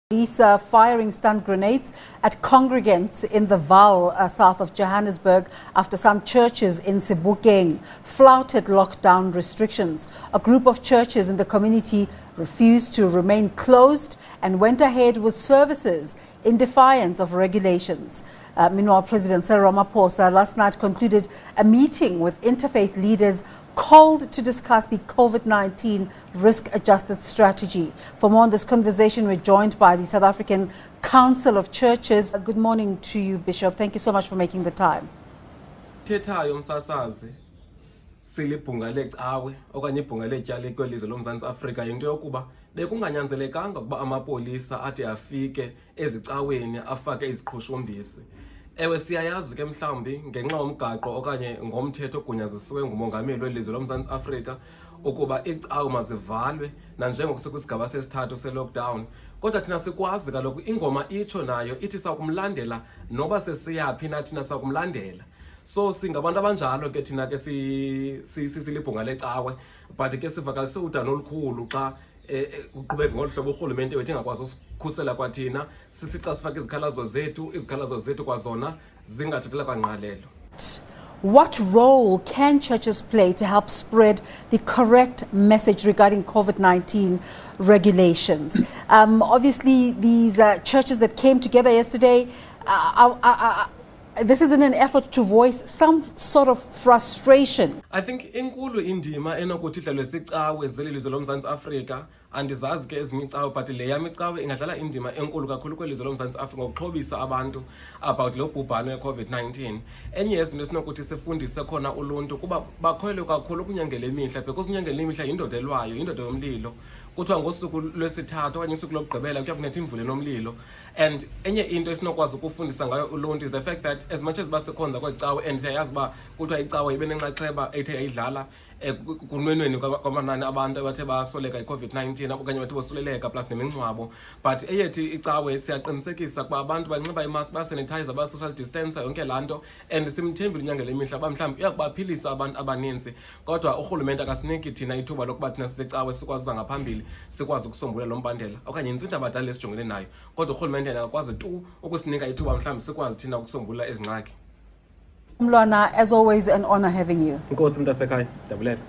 Police firing stun grenades at congregants in the Vaal, south of Johannesburg, after some churches in Sebokeng flouted lockdown restrictions. A group of churches in the community refused to remain closed and went ahead with services in defiance of regulations. Meanwhile, President Cyril Ramaphosa last night concluded a meeting with interfaith leaders called to discuss the COVID-19 risk-adjusted strategy. For more on this conversation, we're joined by the South African Council of Churches. Good morning to you, Bishop. Thank you so much for making the time. Silibhunga lecawe okanye ibhunga letyala kwelizwe loMzantsi Afrika yinto yokuba bekunganyanzelekanga ukuba amapolisa athi afike ezicaweni afake iziqhushumbisi. Ewe siyayazi ke mhlawumbi ngenxa yomgaqo okanye ngomthetho ogunyazisiwe ngumongameli welizwe loMzantsi Afrika ukuba icawe mazivalwe nanjengokusekwisigaba sesithathu se-lockdown. Kodwa thina sikwazi kaloku ingoma itsho nayo ithi sakumlandela noba sesiyaphi na thina sakumlandela. So singabantu abanjalo ke thina ke silibhunga lecawe, but ke sivakalise udano olukhulu xa uqhubeka ngolu hlobo urhulumente wethu engakwazi ukukhusela kwathina sisithi xa sifake izikhalazo zethu kwazona zingathathela kwangqalelo. What role can churches play to help spread the correct message regarding COVID-19 regulations? Obviously, these churches that came together yesterday this is in an effort to voice some sort of frustration. I think inkulu indima enokuthi idlalwe sicawe zelizwe loMzantsi Afrika, andizazi ke ezinye icawe but le yami icawe ingadlala indima enkulu kakhulu kwelizwe loMzantsi Afrika ngokuxhobisa abantu about lo bhubhane we-COVID-19. Enye yezinto esinokuthi sifundise khona uluntu kuba bakholwe kakhulu kunyangela imihla, because unyangela imihla yindoda elwayo, yindoda yomlilo. Kuthiwa ngosuku lwesithathu okanye usuku lokugqibela kuya kunetha imvula nomlilo. And enye into esinokwazi ukufundisa ngayo uluntu is the fact that as much as basikhonza kwecawe and siyayazi uba kuthiwa icawe ibe nenxaxheba ethe yayidlala kunwenweni kwamanani abantu abathe basoleka i-COVID-19 okanye bathi bosuleleka plus nemingcwabo, but eyethi icawe siyaqinisekisa kuba abantu banxiba imask, basanitizer, ba-social distance, yonke laa nto, and simthembile unyangela imihla uba mhlawumbi uyakubaphilisa abantu abaninzi. Kodwa urhulumente akasiniki thina ithuba lokuba thina sisecawe sikwazi uza ngaphambili sikwazi ukusombulula lo mbandela okanye yintsindaba abadala esijongene nayo, kodwa urhulumente akakwazi tu ukusinika ithuba mhlawumbi sikwazi thina ukusombulula ezi ngxaki. Mlwana, as always, an honor having you. Inkosi mntasekhaya, jabulela.